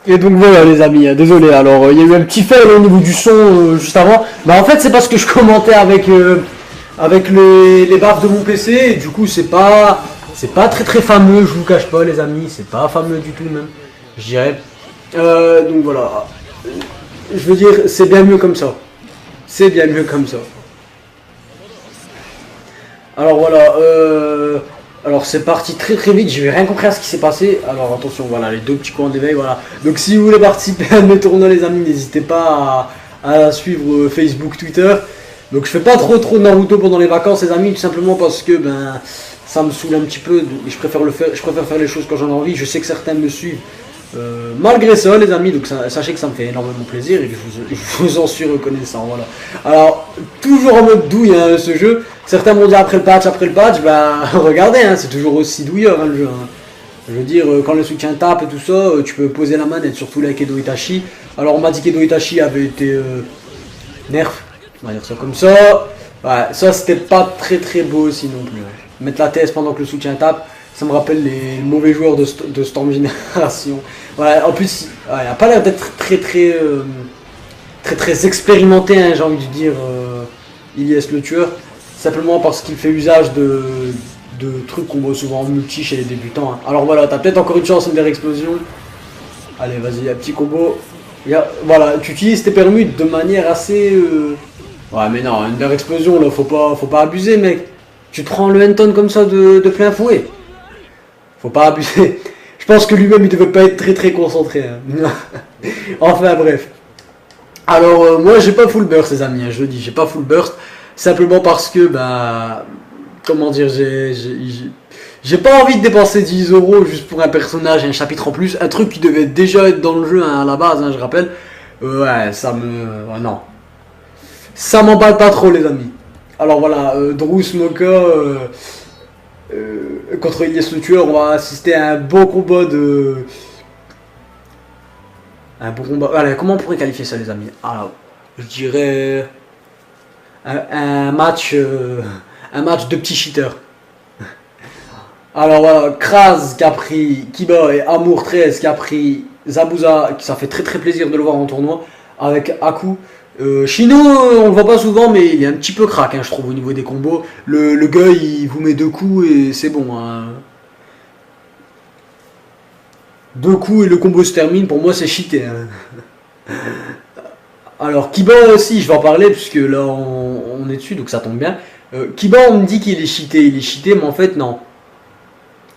Et donc voilà les amis, désolé, alors il y a eu un petit fail au niveau du son juste avant. Bah en fait c'est parce que je commentais avec les baffes de mon PC et du coup c'est pas très très fameux, je vous cache pas les amis, c'est pas fameux du tout même, je dirais. Donc voilà, je veux dire c'est bien mieux comme ça. C'est bien mieux comme ça. Alors voilà, alors c'est parti très très vite, j'ai rien compris à ce qui s'est passé. Alors attention, voilà, les deux petits coins d'éveil, voilà. Donc si vous voulez participer à mes tournois les amis, n'hésitez pas à suivre Facebook, Twitter. Donc je fais pas trop Naruto pendant les vacances les amis, tout simplement parce que ben ça me saoule un petit peu. Je préfère faire les choses quand j'en ai envie. Je sais que certains me suivent. Malgré ça, les amis, donc sachez que ça me fait énormément plaisir et que je vous en suis reconnaissant. Voilà. Alors, toujours en mode douille hein, ce jeu. Certains m'ont dit après le patch, bah regardez, hein, c'est toujours aussi douilleur hein, le jeu. Hein. Je veux dire, quand le soutien tape et tout ça, tu peux poser la manette, surtout là avec Edo Itachi. Alors, on m'a dit qu'Edo Itachi avait été nerf, on va dire ça comme ça. Ouais, ça c'était pas très beau aussi non plus. Ouais. Mettre la TS pendant que le soutien tape, ça me rappelle les mauvais joueurs de Storm Génération. Ouais, en plus, ouais, il a pas l'air d'être très expérimenté, hein, j'ai envie de dire, Ilyes le tueur. Simplement parce qu'il fait usage de trucs qu'on voit souvent en multi chez les débutants. Hein. Alors voilà, t'as peut-être encore une chance, une explosion. Allez, vas-y, un petit combo. Voilà, tu utilises tes permutes de manière assez... Ouais, mais non, une explosion, là, faut pas abuser, mec. Tu te prends le Henton comme ça de plein fouet. Faut pas abuser. Je pense que lui-même, il devait pas être très concentré. Hein. Enfin, bref. Alors, moi, j'ai pas full burst, les amis, hein, je le dis, j'ai pas full burst. Simplement parce que, bah... Comment dire, j'ai pas envie de dépenser 10 € juste pour un personnage et un chapitre en plus. Un truc qui devait déjà être dans le jeu hein, à la base, hein, je rappelle. Ouais, ça me... non. Ça m'emballe pas trop, les amis. Alors voilà, Drew Smoker contre Ilyes le tueur, on va assister à un beau combat de... Un beau combat... Allez, comment on pourrait qualifier ça, les amis? Alors, je dirais... Un match... un match de petits cheaters. Alors voilà, Kraz qui a pris Kiba et Amour 13 qui a pris Zabuza, ça fait très plaisir de le voir en tournoi, avec Aku. Shino, on le voit pas souvent, mais il est un petit peu crack, hein, je trouve, au niveau des combos. Le gars, il vous met 2 coups et c'est bon. Hein. 2 coups et le combo se termine, pour moi c'est cheaté. Hein. Alors, Kiba aussi, je vais en parler, puisque là on est dessus, donc ça tombe bien. Kiba, on me dit qu'il est cheaté, mais en fait, non.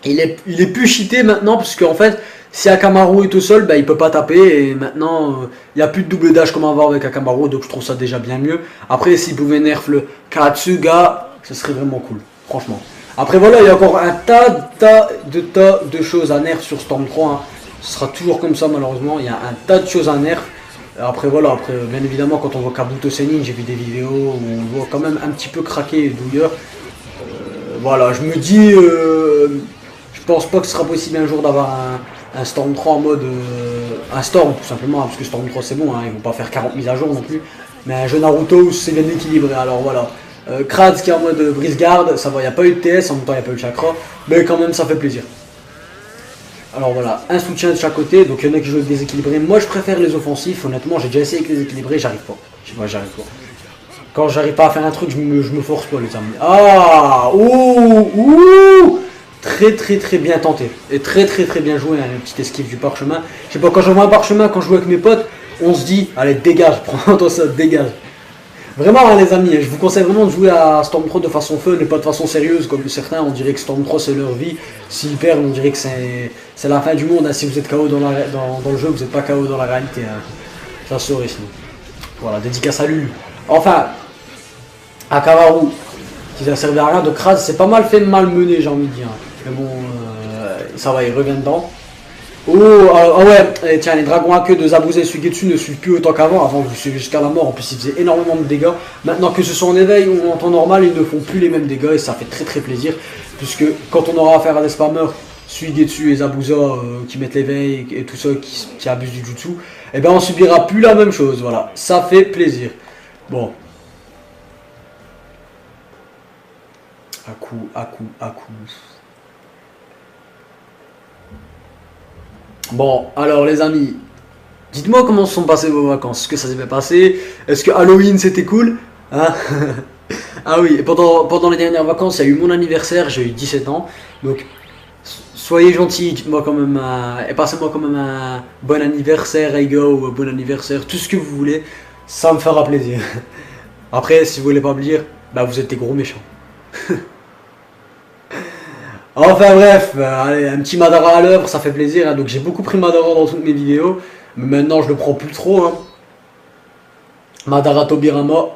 Il est plus cheaté maintenant, parce qu'en fait, si Akamaru est au sol, bah, il peut pas taper, et maintenant, il n'y a plus de double dash comme avant avec Akamaru, donc je trouve ça déjà bien mieux. Après, s'il pouvait nerf le Katsuga, ce serait vraiment cool, franchement. Après, voilà, il y a encore un tas de choses à nerf sur Storm 3. Hein. Ce sera toujours comme ça, malheureusement, il y a un tas de choses à nerf. Après voilà, après bien évidemment quand on voit Kabuto Senin, j'ai vu des vidéos où on le voit quand même un petit peu craquer et douilleur. Voilà, je me dis, je pense pas que ce sera possible un jour d'avoir un Storm 3 en mode, un Storm tout simplement, hein, parce que Storm 3 c'est bon, hein, ils vont pas faire 40 mises à jour non plus, mais un jeu Naruto où c'est bien équilibré, alors voilà. Kratz qui est en mode brise garde, ça va, il n'y a pas eu de TS, en même temps il n'y a pas eu de chakra, mais quand même ça fait plaisir. Alors voilà, un soutien de chaque côté, donc il y en a qui jouent déséquilibré. Moi je préfère les offensifs, honnêtement, j'ai déjà essayé avec les équilibrés, j'arrive pas. Je sais pas, j'arrive pas. Quand j'arrive pas à faire un truc, je me force pas les amis. Ah ouh très bien tenté. Et très bien joué, hein, une petite esquive du parchemin. Je sais pas, quand je vois un parchemin, quand je joue avec mes potes, on se dit, allez dégage, prends-toi ça, dégage. Vraiment hein, les amis, je vous conseille vraiment de jouer à Storm 3 de façon fun et pas de façon sérieuse comme certains, on dirait que Storm 3 c'est leur vie, s'ils perdent on dirait que c'est la fin du monde, hein. Si vous êtes KO dans le jeu, vous n'êtes pas KO dans la réalité, hein. Ça saurait sinon. Voilà, dédicace à Lulu. Enfin, à Kamaru, qui a servi à rien de crase, c'est pas mal fait malmener j'ai envie de dire. Mais bon, ça va, il revient dedans. Oh, ah ouais, et tiens, les dragons à queue de Zabuza et Suigetsu ne suivent plus autant qu'avant. Avant, vous suivez jusqu'à la mort. En plus, ils faisaient énormément de dégâts. Maintenant que ce soit en éveil ou en temps normal, ils ne font plus les mêmes dégâts et ça fait très plaisir. Puisque quand on aura affaire à des spammers, Suigetsu et Zabuza qui mettent l'éveil et tout ça, qui abusent du jutsu, et ben on subira plus la même chose. Voilà, ça fait plaisir. Bon. À coup. Bon, alors les amis, Dites-moi comment se sont passées vos vacances. Est-ce que ça s'est bien passé? Est-ce que Halloween c'était cool? Hein? Ah oui, et pendant les dernières vacances, il y a eu mon anniversaire, j'ai eu 17 ans. Donc, soyez gentils, dites-moi quand même, et passez-moi quand même un bon anniversaire, les gars, ou un bon anniversaire, tout ce que vous voulez. Ça me fera plaisir. Après, si vous voulez pas me le dire, bah vous êtes des gros méchants. Enfin bref, allez, un petit Madara à l'œuvre, ça fait plaisir. Hein. Donc j'ai beaucoup pris Madara dans toutes mes vidéos. Mais maintenant je le prends plus trop. Hein. Madara Tobirama.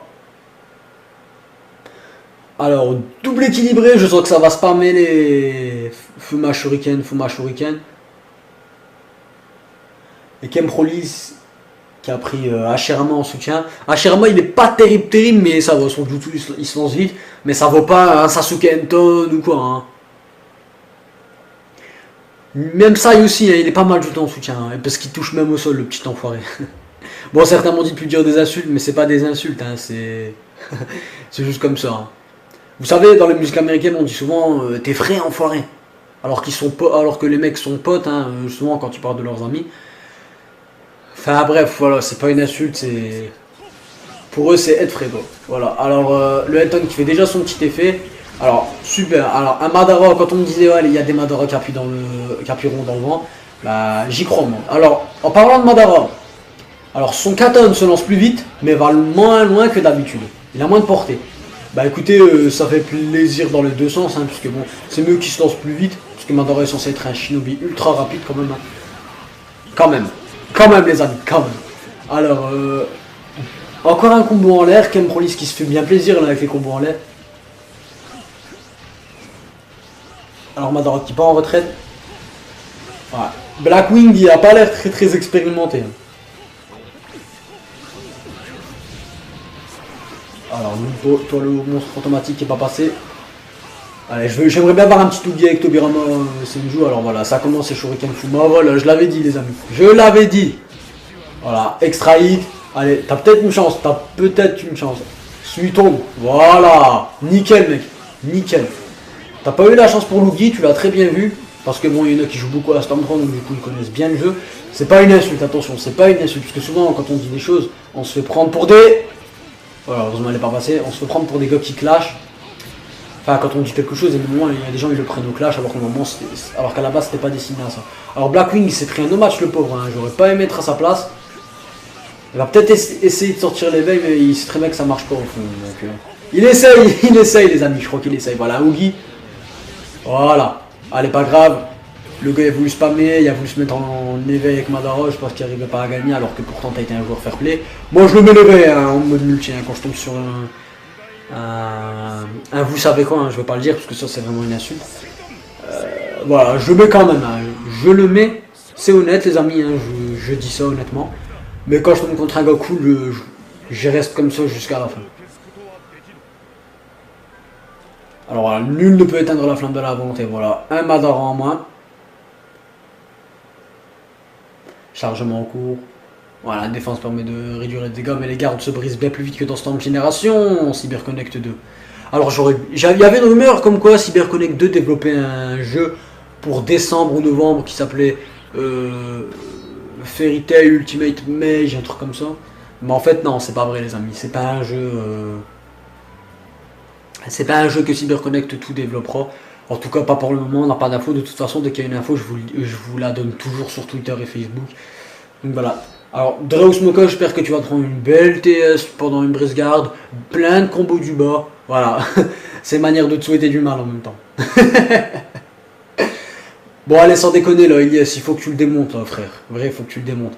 Alors, double équilibré, je sens que ça va spammer les Fuma Shuriken. Et Kemprolis qui a pris Hashirama en soutien. Hashirama il est pas terrible, mais ça va, son jutsu il se lance vite. Mais ça vaut pas un Sasuke Enton ou quoi. Hein. Même ça aussi, hein, il est pas mal du temps en soutien, hein, parce qu'il touche même au sol, le petit enfoiré. Bon, certains m'ont dit de plus dire des insultes, mais c'est pas des insultes, hein, c'est c'est juste comme ça. Hein. Vous savez, dans les musiques américaines, on dit souvent t'es frais enfoiré, alors alors que les mecs sont potes, hein, souvent quand tu parles de leurs amis. Enfin bref, voilà, c'est pas une insulte, c'est pour eux c'est être frais quoi. Voilà. Alors le Elton qui fait déjà son petit effet. Alors, super. Alors, un Madara, quand on me disait, ouais, il y a des Madara qui appuieront dans le vent, bah, j'y crois, moi. Alors, en parlant de Madara, alors, son Katon se lance plus vite, mais va moins loin que d'habitude. Il a moins de portée. Bah, écoutez, ça fait plaisir dans les deux sens, hein, puisque bon, c'est mieux qu'il se lance plus vite, parce que Madara est censé être un shinobi ultra rapide, quand même. Hein. Quand même, les amis, quand même. Alors, encore un combo en l'air, Kemprolis qui se fait bien plaisir, là, avec les combos en l'air. Alors Madara qui part en retraite. Ouais. Blackwing il a pas l'air très expérimenté. Hein. Alors toi le monstre automatique qui est pas passé. Allez, j'aimerais bien avoir un petit Tougi avec Tobirama Senju. Alors voilà, ça commence c'est Shuriken Fuma. Voilà, je l'avais dit les amis. Je l'avais dit. Voilà, extra hit. Allez, t'as peut-être une chance. Suis tombe. Voilà. Nickel mec. Nickel. T'as pas eu la chance pour Lugi, tu l'as très bien vu. Parce que bon, il y en a qui jouent beaucoup à Stormfront, donc du coup ils connaissent bien le jeu. C'est pas une insulte, attention, c'est pas une insulte. Parce que souvent quand on dit des choses, on se fait prendre pour des... Voilà, heureusement elle est pas passée. On se fait prendre pour des gars qui clashent. Enfin, quand on dit quelque chose, et moment, il y a des gens qui le prennent au clash, alors qu'à la base c'était pas destiné à ça. Alors Blackwing il s'est pris un no match le pauvre, hein. J'aurais pas aimé être à sa place. Il va peut-être essayer de sortir l'éveil, mais il sait très bien que ça marche pas au fond. Donc, il essaye les amis, je crois qu'il essaye. Voilà, Oogie. Voilà. Allez, pas grave. Le gars il a voulu spammer, il a voulu se mettre en éveil avec Madara, je pense qu'il n'arrivait pas à gagner alors que pourtant t'as été un joueur fair play. Moi je le mets l'éveil hein, en mode multi, hein, quand je tombe sur un vous savez quoi, hein, je vais pas le dire parce que ça c'est vraiment une insulte. Voilà, je le mets quand même, hein, je le mets, c'est honnête les amis, hein, je dis ça honnêtement. Mais quand je tombe contre un gars cool, je reste comme ça jusqu'à la fin. Alors voilà, nul ne peut éteindre la flamme de la volonté, voilà, un Madara en moins. Chargement en cours. Voilà, la défense permet de réduire les dégâts, mais les gardes se brisent bien plus vite que dans Storm Génération, CyberConnect 2. Alors il y avait une rumeur comme quoi CyberConnect 2 développait un jeu pour décembre ou novembre qui s'appelait Fairy Tail Ultimate Mage, un truc comme ça. Mais en fait non, c'est pas vrai les amis, c'est pas un jeu... C'est pas un jeu que CyberConnect tout développera. En tout cas, pas pour le moment, on n'a pas d'infos. De toute façon, dès qu'il y a une info, je vous la donne toujours sur Twitter et Facebook. Donc voilà. Alors, Dreusmoka, j'espère que tu vas te prendre une belle TS pendant une brise garde. Plein de combos du bas. Voilà. C'est manière de te souhaiter du mal en même temps. Bon, allez, sans déconner, là, Elias, il faut que tu le démontes, là, frère. Vrai, il faut que tu le démontes.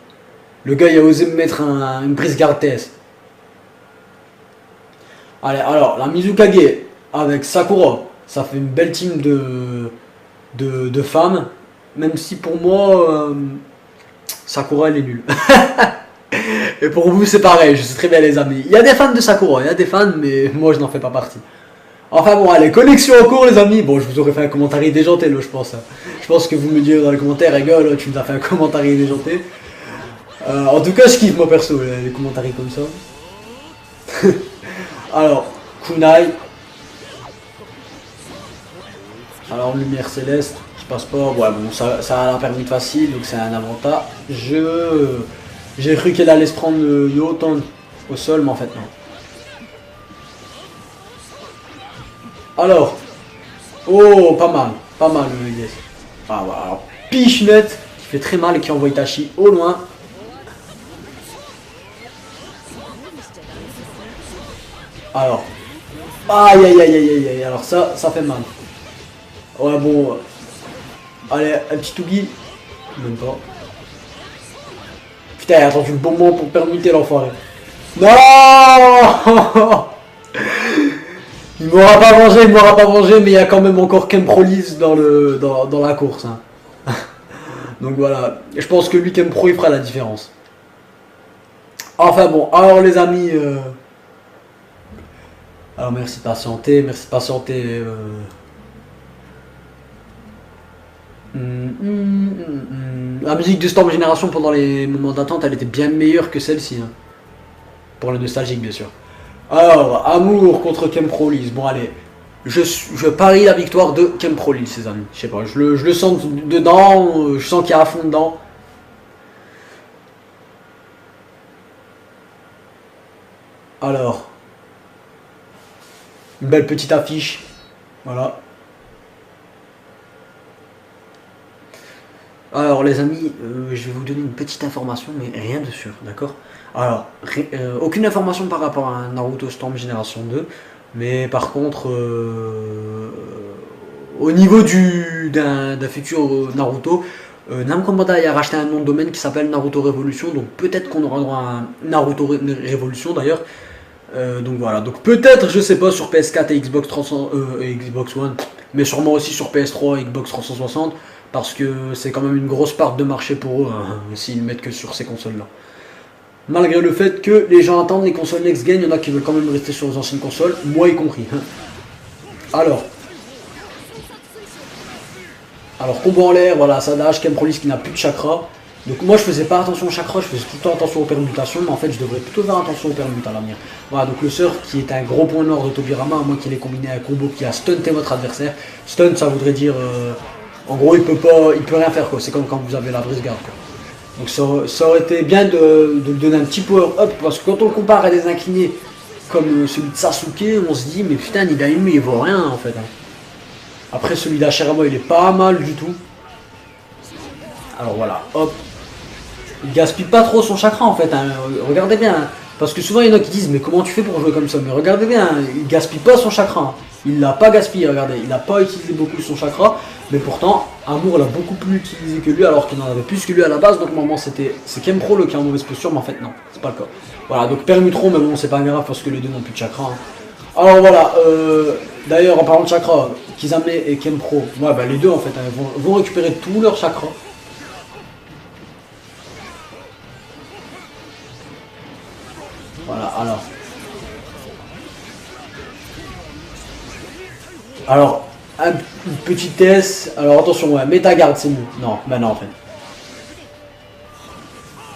Le gars, il a osé me mettre une brise garde TS. Allez, alors, la Mizukage avec Sakura, ça fait une belle team de femmes. Même si pour moi, Sakura elle est nulle. Et pour vous c'est pareil, je sais très bien les amis. Il y a des fans de Sakura, il y a des fans, mais moi je n'en fais pas partie. Enfin bon, allez, connexion en cours les amis. Bon, je vous aurais fait un commentaire déjanté là, je pense. Je pense que vous me direz dans les commentaires, rigole, tu nous as fait un commentaire déjanté. En tout cas, je kiffe moi perso, les commentaires comme ça. Alors, Kunai. Alors, lumière céleste, qui passe pas. Ouais, bon, ça a un permis de facile, donc c'est un avantage. J'ai cru qu'elle allait se prendre le Yoton au sol, mais en fait non. Alors. Oh, pas mal le yes. Ah voilà, alors, Pichenette qui fait très mal et qui envoie Itachi au loin. Alors. Aïe aïe aïe aïe aïe aïe, alors ça fait mal. Ouais bon. Allez, un petit Tougi. Même pas. Putain, il a attendu le bon moment pour permuter l'enfoiré. Non. Il m'aura pas vengé, mais il y a quand même encore Kemprolis dans la course. Hein. Donc voilà, je pense que lui, Kempro, il fera la différence. Enfin bon, alors les amis... Alors merci de patienter, La musique de Storm Génération pendant les moments d'attente, elle était bien meilleure que celle-ci. Hein. Pour le nostalgique, bien sûr. Alors, Amour contre Kemprolis. Bon, allez. Je parie la victoire de Kemprolis, ses amis. Je sais pas, je le sens dedans. Je sens qu'il y a à fond dedans. Alors. Une belle petite affiche. Voilà. Alors les amis, je vais vous donner une petite information, mais rien de sûr, d'accord? Alors, aucune information par rapport à Naruto Storm Génération 2, mais par contre, au niveau d'un futur Naruto, Namco Bandai a racheté un nom de domaine qui s'appelle Naruto Revolution, donc peut-être qu'on aura droit à un Naruto Révolution d'ailleurs. Donc voilà, donc peut-être, je sais pas, sur PS4 et Xbox 300, et Xbox One, mais sûrement aussi sur PS3 et Xbox 360, parce que c'est quand même une grosse part de marché pour eux, hein, s'ils mettent que sur ces consoles-là. Malgré le fait que les gens attendent les consoles next gen, il y en a qui veulent quand même rester sur les anciennes consoles, moi y compris. Hein. Alors combo en l'air, voilà, Sadage, Kemprolis qui n'a plus de chakra. Donc moi je faisais pas attention au chakra, je faisais tout le temps attention aux permutations, mais en fait je devrais plutôt faire attention aux permutes à l'avenir. Voilà, donc le surf qui est un gros point noir de Tobirama, à moins qu'il ait combiné un combo qui a stunté votre adversaire. Stun, ça voudrait dire, en gros il peut rien faire quoi, c'est comme quand vous avez la brise garde quoi. Donc ça aurait été bien de lui donner un petit power up, parce que quand on le compare à des inclinés comme celui de Sasuke, on se dit mais putain Nidaime il vaut rien en fait. Hein. Après celui d'Hashirama il est pas mal du tout. Alors voilà, hop. Il gaspille pas trop son chakra en fait, hein. Regardez bien, hein. Parce que souvent il y en a qui disent mais comment tu fais pour jouer comme ça, mais regardez bien, hein. Il gaspille pas son chakra, hein. Il l'a pas gaspillé, regardez, il n'a pas utilisé beaucoup son chakra, mais pourtant Amour l'a beaucoup plus utilisé que lui alors qu'il en avait plus que lui à la base, donc normalement c'est Kempro qui est en mauvaise posture, mais en fait non, c'est pas le cas. Voilà, donc Permutron, mais bon c'est pas grave parce que les deux n'ont plus de chakra. Hein. Alors voilà, d'ailleurs en parlant de chakra, Kizame et Kempro, ouais, bah, les deux en fait hein, vont récupérer tout leur chakra. Voilà, alors, une petite TS, alors attention, ouais, Métagarde c'est mieux. Non, bah non en fait.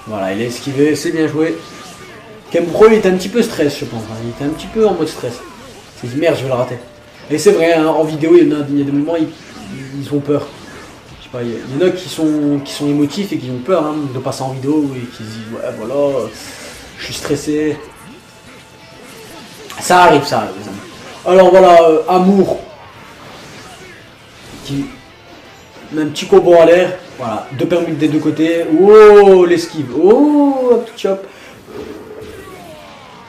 Voilà, il est esquivé, c'est bien joué. Kempro il était un petit peu stress je pense, hein. Il était un petit peu en mode stress. Il s'est dit merde je vais le rater. Et c'est vrai, hein, en vidéo il y a des moments ils ont peur. Je sais pas, il y en a qui sont émotifs et qui ont peur hein, de passer en vidéo et qui se disent ouais voilà, je suis stressé. Ça arrive les amis. Alors voilà, Amour qui met un petit combo à l'air. Voilà, deux permutes des deux côtés. Oh, l'esquive. Oh, un petit chop.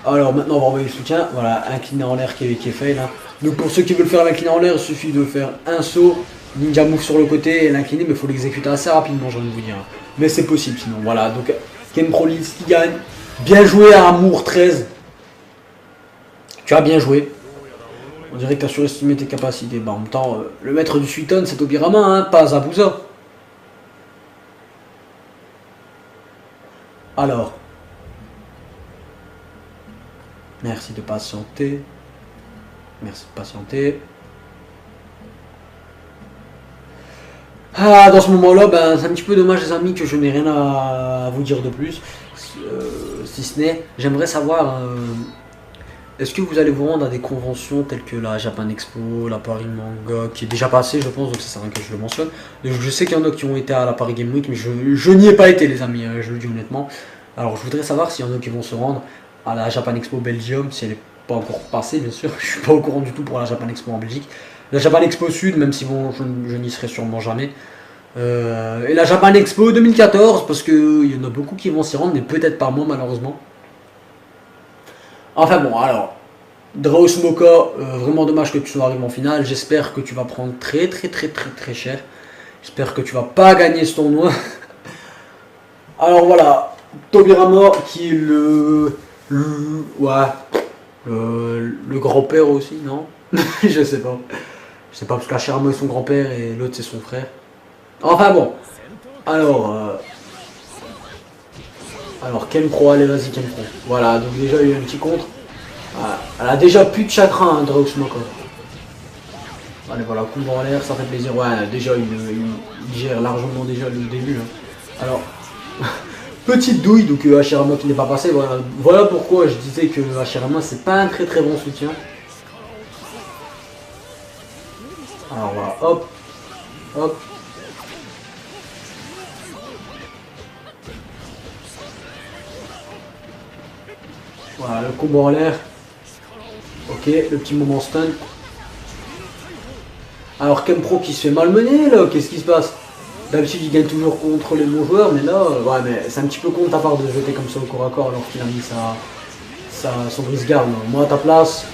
Alors maintenant on va envoyer le soutien. Voilà, incliné en l'air qui est fait là. Donc pour ceux qui veulent faire l'incliné en l'air, il suffit de faire un saut, ninja move sur le côté et l'incliné, mais il faut l'exécuter assez rapidement, j'ai envie de vous dire. Mais c'est possible sinon. Voilà, donc Kemprolis qui gagne. Bien joué à Amour 13. Tu as bien joué. On dirait que tu as surestimé tes capacités. Bah, en même temps, le maître du Suiton, c'est Tobirama, hein, pas Zabuza. Alors. Merci de patienter. Merci de patienter. Ah, dans ce moment-là, ben, c'est un petit peu dommage, les amis, que je n'ai rien à vous dire de plus. Si ce n'est, j'aimerais savoir... est-ce que vous allez vous rendre à des conventions telles que la Japan Expo, la Paris Manga, qui est déjà passée, je pense, donc ça sert à rien que je le mentionne. Je sais qu'il y en a qui ont été à la Paris Game Week, mais je n'y ai pas été, les amis, je le dis honnêtement. Alors je voudrais savoir s'il y en a qui vont se rendre à la Japan Expo Belgium, si elle n'est pas encore passée bien sûr. Je suis pas au courant du tout pour la Japan Expo en Belgique. La Japan Expo Sud, même si bon, je n'y serai sûrement jamais. Et la Japan Expo 2014, parce qu'il y en a beaucoup qui vont s'y rendre, mais peut-être pas moi malheureusement. Enfin bon, alors, Drausmoka, vraiment dommage que tu sois arrivé en finale. J'espère que tu vas prendre très cher. J'espère que tu vas pas gagner ce tournoi. Alors voilà, Tobirama qui est ouais, le grand-père aussi, non? Je sais pas. Je sais pas, parce qu'Hashirama est son grand-père et l'autre c'est son frère. Enfin bon, alors, Kenpro, allez vas-y Kenpro. Voilà, donc déjà il y a eu un petit contre. Voilà. Elle a déjà plus de chagrin, hein, Drausmoka. Allez voilà, combo en l'air, ça fait plaisir. Ouais, déjà il gère largement déjà le début. Hein. Alors, petite douille, donc Hashirama qui n'est pas passé. Voilà pourquoi je disais que Hashirama c'est pas un très bon soutien. Alors voilà, hop, hop. Voilà, le combo en l'air. Ok, le petit moment stun. Alors Kenpro qui se fait malmener là, qu'est-ce qui se passe? D'habitude il gagne toujours contre les bons joueurs, mais là, ouais mais c'est un petit peu con de ta part de jeter comme ça au corps à corps alors qu'il a mis son brise-garde. Moi à ta place,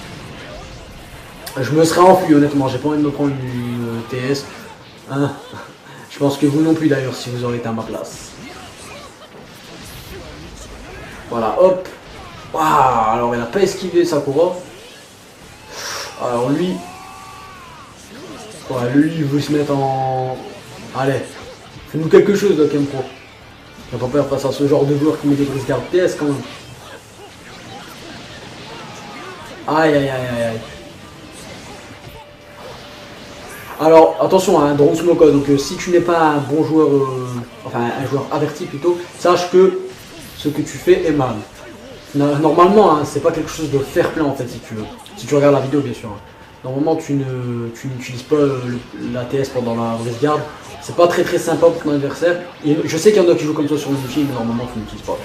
je me serais enfui honnêtement, j'ai pas envie de me prendre une TS. Hein, je pense que vous non plus d'ailleurs si vous aurez été à ma place. Voilà, hop. Waouh, alors il a pas esquivé Sakura. Alors lui, ouais, lui il veut se mettre en... Allez, fais-nous quelque chose là Kenpro. J'ai pas peur face à ce genre de joueur qui met des brise-gardes TS quand même. Aïe. Alors attention hein, Drausmoka, donc si tu n'es pas un bon joueur, enfin un joueur averti plutôt, sache que ce que tu fais est mal. Normalement hein, c'est pas quelque chose de fair play en fait si tu veux. Si tu regardes la vidéo bien sûr. Hein. Normalement tu n'utilises pas l'ATS pendant la brise-garde. C'est pas très sympa pour ton adversaire. Et je sais qu'il y en a qui jouent comme ça sur l'outil, mais normalement tu n'utilises pas.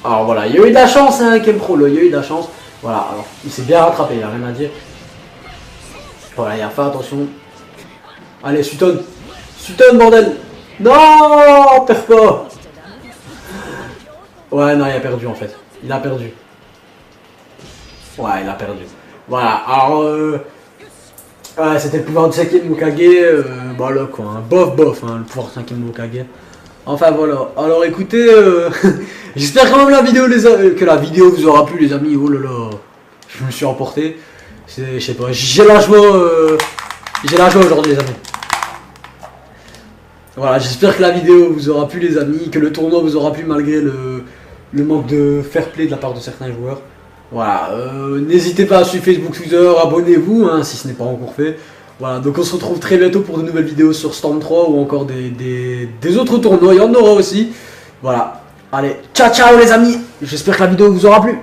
Alors voilà, il y a eu de la chance hein, Kenpro, il y a eu de la chance. Voilà, alors il s'est bien rattrapé, il n'y a rien à dire. Voilà, il a fait attention. Allez, Sutton, bordel. Non, perds pas. Ouais, non, il a perdu en fait. Il a perdu. Ouais, il a perdu. Voilà, alors... ouais, c'était le pouvoir du 5ème Hokage. Bah là quoi, hein. Bof, hein, le pouvoir du 5ème Hokage. Enfin voilà, alors écoutez, j'espère quand même que la vidéo vous aura plu les amis. Oh là là, je me suis emporté. Je sais pas, j'ai la joie aujourd'hui les amis. Voilà, j'espère que la vidéo vous aura plu les amis, que le tournoi vous aura plu malgré le manque de fair play de la part de certains joueurs. Voilà, n'hésitez pas à suivre Facebook, Twitter, abonnez-vous hein, si ce n'est pas encore fait. Voilà, donc on se retrouve très bientôt pour de nouvelles vidéos sur Storm 3 ou encore des autres tournois, il y en aura aussi. Voilà, allez, ciao les amis, j'espère que la vidéo vous aura plu.